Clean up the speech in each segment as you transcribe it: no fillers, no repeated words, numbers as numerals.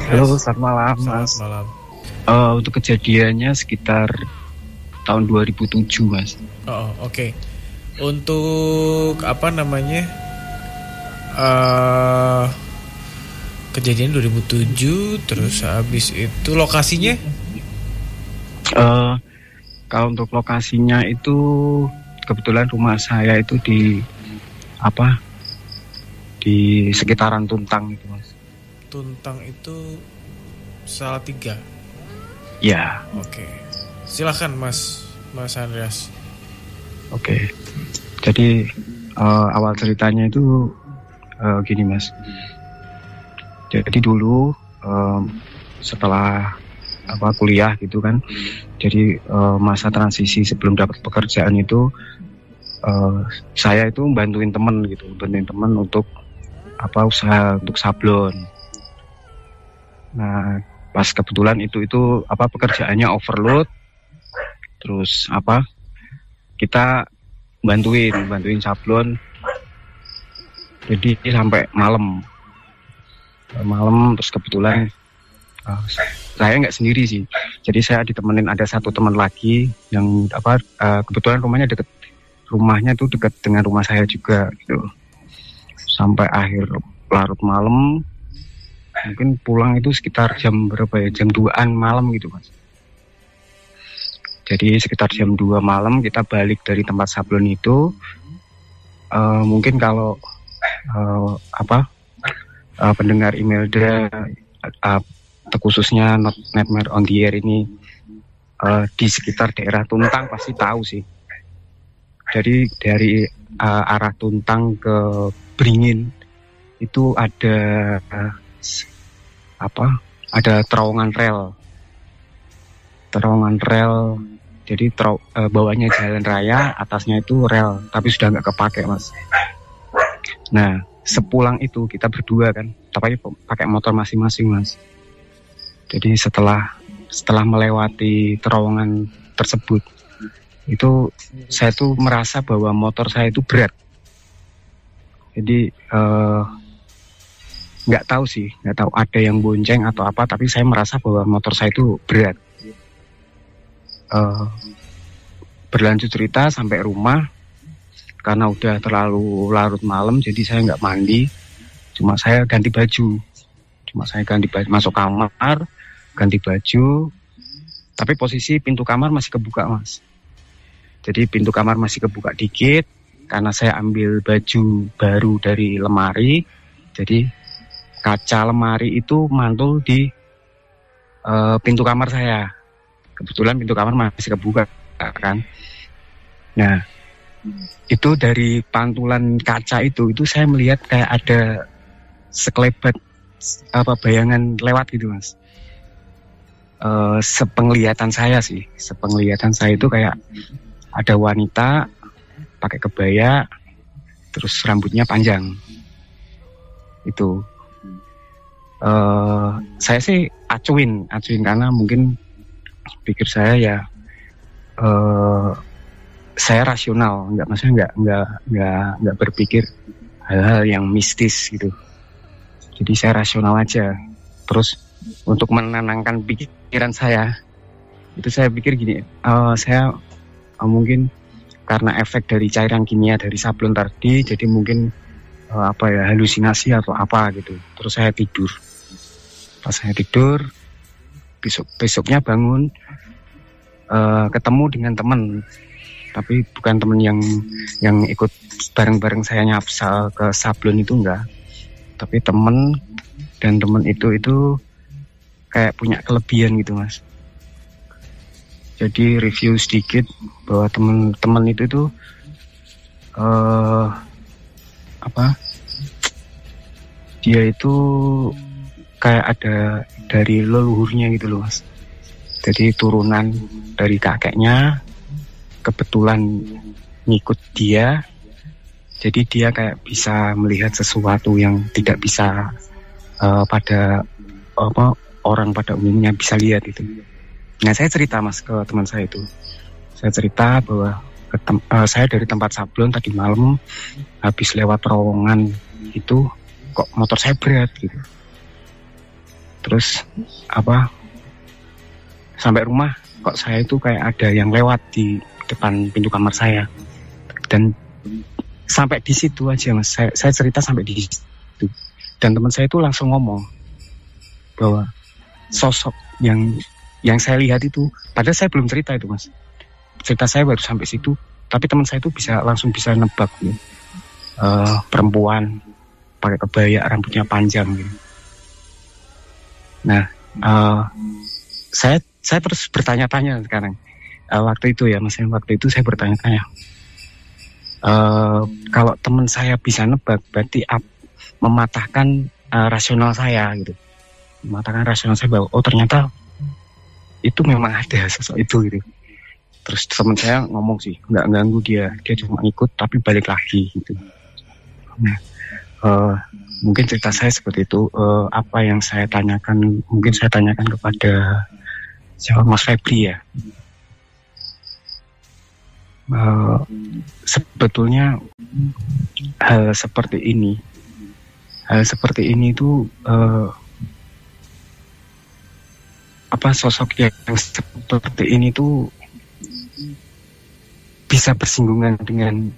Halo, selamat malam, Selamat Mas. malam. Untuk kejadiannya sekitar tahun 2007, Mas. Oke. Untuk apa namanya? eh Kejadian 2007, terus habis itu lokasinya? Eh, Kalau untuk lokasinya itu kebetulan rumah saya itu di apa? Di sekitaran Tuntang itu, Mas. Tuntang itu Salatiga. Ya, Oke. Silakan Mas Andreas. oke. Jadi awal ceritanya itu gini, Mas. Jadi dulu setelah kuliah gitu kan. Jadi masa transisi sebelum dapat pekerjaan itu saya itu bantuin temen untuk usaha untuk sablon. Nah, pas kebetulan itu pekerjaannya overload, terus kita bantuin sablon, jadi sampai malam terus kebetulan saya nggak sendiri sih, jadi saya ditemenin ada satu teman lagi yang kebetulan rumahnya tuh dekat dengan rumah saya juga gitu. Sampai akhir larut malam, mungkin pulang itu sekitar jam berapa ya, jam 2-an malam gitu, Mas. Jadi sekitar jam 2 malam kita balik dari tempat sablon itu. Mungkin kalau pendengar Imelda, khususnya Nightmare on the Air ini di sekitar daerah Tuntang pasti tahu sih. Jadi dari arah Tuntang ke Beringin itu ada terowongan rel. Jadi bawahnya jalan raya, atasnya itu rel, tapi sudah nggak kepake, Mas. Nah, sepulang itu kita berdua kan, tapi pakai motor masing-masing, Mas. Jadi setelah melewati terowongan tersebut, itu saya tuh merasa bahwa motor saya itu berat. Jadi nggak tahu ada yang bonceng atau apa, tapi saya merasa bahwa motor saya itu berat. Berlanjut cerita sampai rumah, karena udah terlalu larut malam, jadi saya nggak mandi, cuma saya ganti baju, masuk kamar, ganti baju, tapi posisi pintu kamar masih kebuka, Mas. Jadi pintu kamar masih kebuka dikit, karena saya ambil baju baru dari lemari, jadi kaca lemari itu mantul di pintu kamar saya. Kebetulan pintu kamar masih kebuka kan. Nah, itu dari pantulan kaca itu saya melihat kayak ada sekelebat bayangan lewat gitu, Mas. Sepenglihatan saya itu kayak ada wanita pakai kebaya, terus rambutnya panjang. Itu saya sih acuin karena mungkin pikir saya ya saya rasional, nggak berpikir hal-hal yang mistis gitu. Jadi saya rasional aja. Terus untuk menenangkan pikiran saya, itu saya pikir gini, saya mungkin karena efek dari cairan kimia dari sablon tadi, jadi mungkin halusinasi atau apa gitu. Terus saya tidur. Pas saya tidur, besoknya bangun, ketemu dengan teman, tapi bukan teman yang ikut bareng-bareng saya nyapsa ke sablon itu, enggak, tapi teman itu kayak punya kelebihan gitu, Mas. Jadi review sedikit bahwa teman itu tuh dia itu kayak ada dari leluhurnya gitu loh, Mas. Jadi turunan dari kakeknya kebetulan ngikut dia, jadi dia kayak bisa melihat sesuatu yang tidak bisa orang pada umumnya bisa lihat itu. Nah, saya cerita, Mas, ke teman saya itu. Saya cerita bahwa saya dari tempat sablon tadi malam habis lewat terowongan itu kok motor saya berat gitu. Terus sampai rumah kok saya itu kayak ada yang lewat di depan pintu kamar saya. Dan sampai di situ aja Mas, saya cerita sampai di situ. Dan teman saya itu langsung ngomong bahwa sosok yang saya lihat itu, padahal saya belum cerita itu Mas. Cerita saya baru sampai situ, tapi teman saya itu langsung bisa nebak gitu. Perempuan pakai kebaya, rambutnya panjang gitu. Nah, saya terus bertanya-tanya sekarang. Waktu itu ya Mas, waktu itu saya bertanya-tanya. Kalau teman saya bisa nebak, berarti mematahkan rasional saya gitu. Mematahkan rasional saya bahwa ternyata itu memang ada sosok itu gitu. Terus teman saya ngomong sih, nggak ganggu dia cuma ikut tapi balik lagi gitu. Nah, mungkin cerita saya seperti itu. Apa yang saya tanyakan, mungkin saya tanyakan kepada Mas Febri ya. Sebetulnya hal seperti ini itu sosok yang seperti ini tuh bisa bersinggungan dengan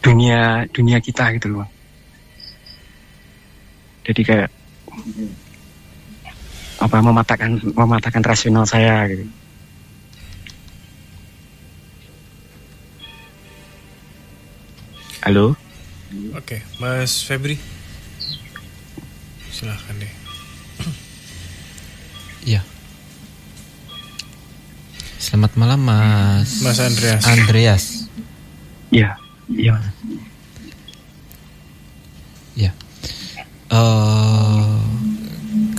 dunia kita gitu loh. Jadi kayak mematahkan rasional saya gitu. Halo? Oke, Mas Febri, silahkan deh. Iya. Selamat malam Mas Andreas. Iya. Ya.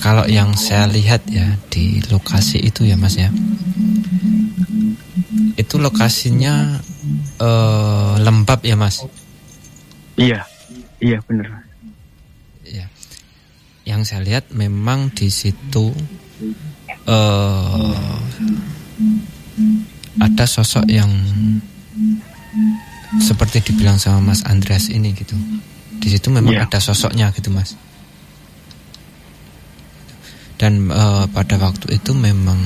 Kalau yang saya lihat ya di lokasi itu ya Mas ya, itu lokasinya lembab ya Mas. Iya benar. Ya. Yang saya lihat memang di situ ada sosok yang seperti dibilang sama Mas Andreas ini gitu. Di situ memang ada sosoknya gitu Mas. Dan pada waktu itu memang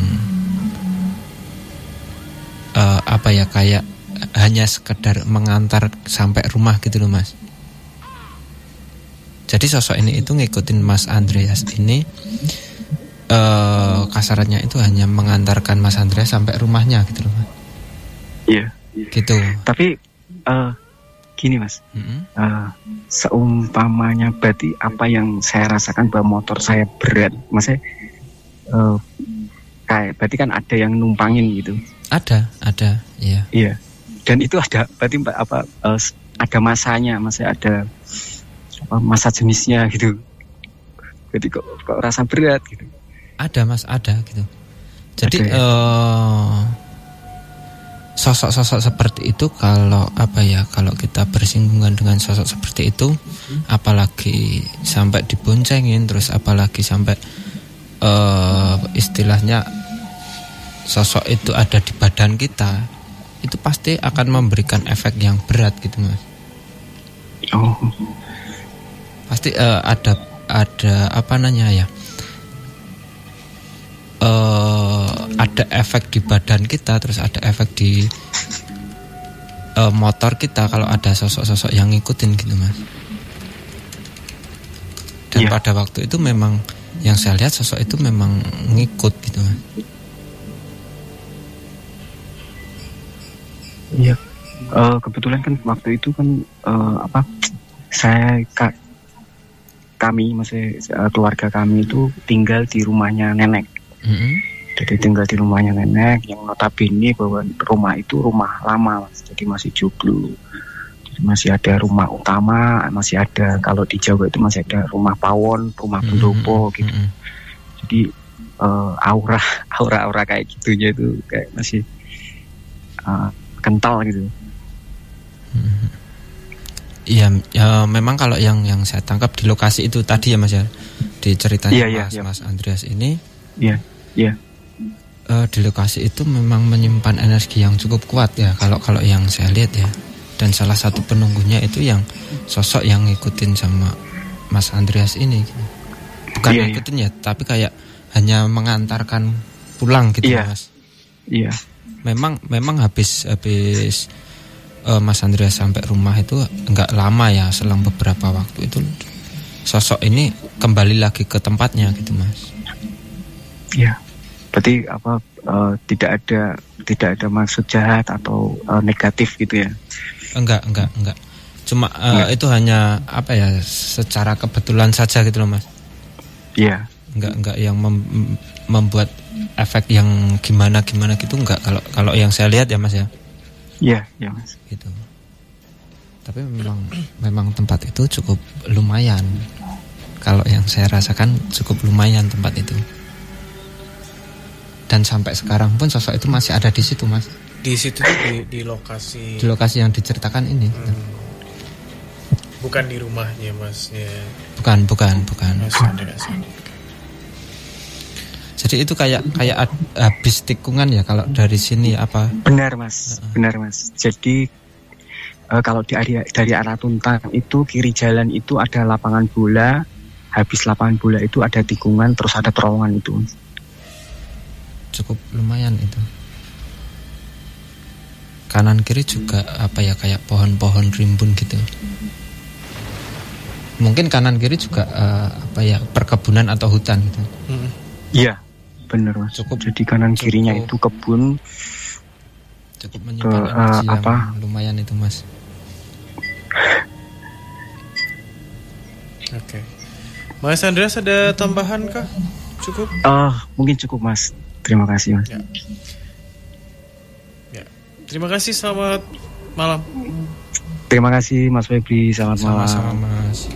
kayak hanya sekedar mengantar sampai rumah gitu loh Mas. Jadi sosok ini itu ngikutin Mas Andreas ini, kasarannya itu hanya mengantarkan Mas Andreas sampai rumahnya gitu loh Mas. Iya. Gitu. Tapi gini Mas, seumpamanya berarti apa yang saya rasakan bahwa motor saya berat, maksudnya kayak berarti kan ada yang numpangin gitu. Ada, iya. Iya. Dan itu ada, berarti ada masanya, maksudnya ada masa jenisnya gitu. Jadi kok rasa berat gitu. Ada Mas, ada gitu. Jadi sosok-sosok seperti itu kalau kalau kita bersinggungan dengan sosok seperti itu, apalagi sampai diboncengin, terus apalagi sampai istilahnya sosok itu ada di badan kita, itu pasti akan memberikan efek yang berat gitu Mas. Pasti ada ada efek di badan kita, terus ada efek di motor kita kalau ada sosok-sosok yang ngikutin gitu Mas. Dan pada waktu itu memang yang saya lihat sosok itu memang ngikut gitu Mas. Iya. Kebetulan kan waktu itu kan kami keluarga kami itu tinggal di rumahnya nenek. Jadi tinggal di rumahnya nenek yang notabene bahwa rumah itu rumah lama Mas. Jadi masih joglo. Jadi masih ada rumah utama, masih ada, kalau di Jawa itu masih ada rumah pawon, rumah pendopo gitu. Jadi aura kayak gitunya itu kayak masih kental gitu. Iya, memang kalau yang saya tangkap di lokasi itu tadi ya Mas ya, di ceritanya Mas Andreas ini. Iya. Di lokasi itu memang menyimpan energi yang cukup kuat ya kalau yang saya lihat ya. Dan salah satu penunggunya itu yang sosok yang ngikutin sama Mas Andreas ini. Bukan ngikutin ya, tapi kayak hanya mengantarkan pulang gitu Mas. Iya. Memang habis Mas Andreas sampai rumah itu enggak lama ya, selang beberapa waktu itu sosok ini kembali lagi ke tempatnya gitu Mas. Iya. Berarti tidak ada maksud jahat atau negatif gitu ya? Enggak. Cuma itu hanya apa ya, secara kebetulan saja gitu loh Mas. Iya. Enggak yang membuat efek yang gimana gitu, enggak. Kalau yang saya lihat ya Mas ya. Iya Mas. Gitu. Tapi memang tempat itu cukup lumayan. Kalau yang saya rasakan cukup lumayan tempat itu. Dan sampai sekarang pun sosok itu masih ada di situ Mas. Di situ di lokasi. Di lokasi yang diceritakan ini. Bukan di rumahnya Masnya. Bukan. Mas Andreas. Jadi itu kayak habis tikungan ya kalau dari sini apa? Benar Mas. Jadi kalau dari arah Tuntang itu kiri jalan itu ada lapangan bola. Habis lapangan bola itu ada tikungan, terus ada terowongan itu. Cukup lumayan itu. Kanan kiri juga apa ya, kayak pohon-pohon rimbun gitu. Mungkin kanan kiri juga perkebunan atau hutan gitu. Iya, benar Mas. Jadi kanan kirinya itu kebun. Cukup menyimpan energi yang lumayan itu Mas. Oke. Mas Andreas ada tambahan kah? Cukup? Mungkin cukup Mas. Terima kasih Mas. Ya. Terima kasih, selamat malam. Terima kasih Mas Febri, selamat malam. Sama-sama Mas.